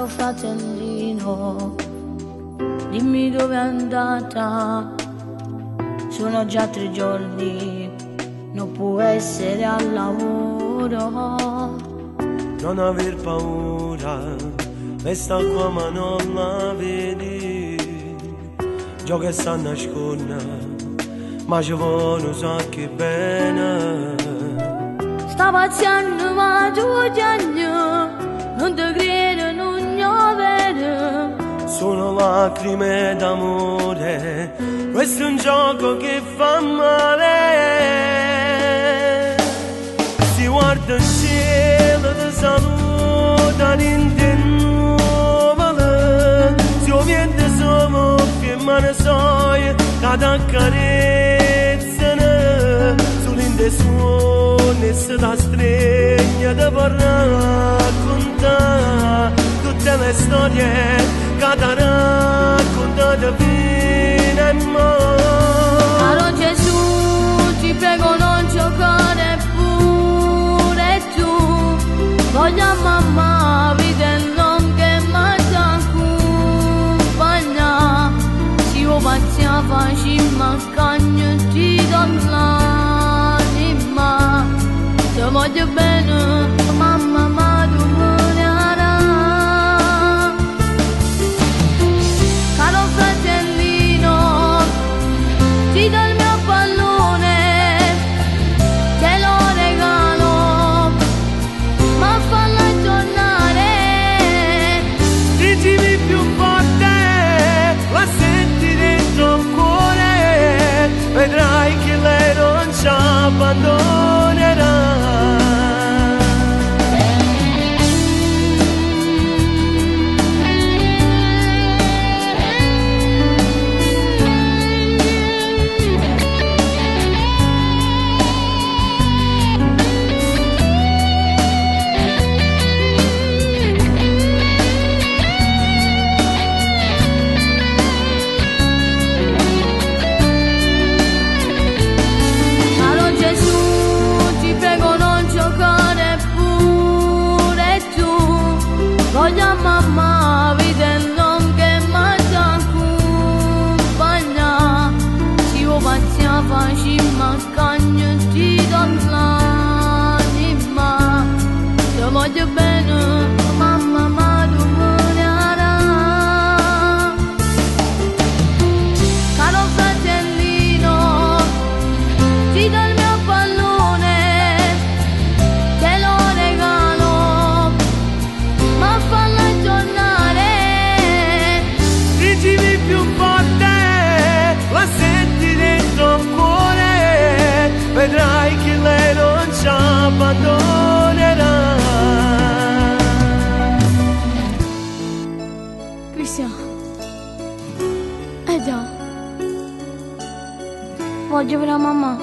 Caro fratellino, dimmi dove è andata. Sono già 3 giorni, non può essere al lavoro. Non aver paura, resta qua ma non la vedi. Gioca e sta a nascondere, ma ci vuole so che bene. Sta paziando ma tu non ti credo, non ne vedo. Sono lacrime d'amore, questo è un gioco che fa male. Si guarda in cielo, ti saluta nuvole. Si ovviamente sono più mani soie, che ti accarezzano. Sull'inde suoni, se da stregna, ti vorrà raccontare tutte le storie che ti raccontate fino a mo'. Caro Gesù, ti prego non giocare pure tu. Voglio mamma, vita non che mi accompagna. Se io faccia facimma, cagno ti do l'anima. Ti voglio bene, mamma, ma tu morirà. Caro fratellino, ti do il mio pallone, te lo regalo, ma falla tornare. Dicimi più forte, la senti dentro il cuore, vedrai che lei non ci abbandonerà. Voglio mamma, vita non che mi accompagna. Se io faccia facimma, cagno ti do l'anima. Ti voglio bene, mamma, ma tu morirà. Caro fratellino, ti do il mio pallone, te lo regalo, ma falla tornare. Dicimi più forte, la senti dentro il cuore, vedrai che lei non ci abbandonerà. Cristian, già, voglio vedere mamma.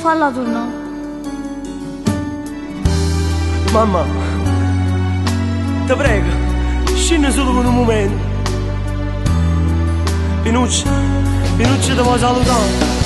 Falla tornare. Mamma, ti prego, scendi solo per un momento. Pinuccia ti vuoi salutare.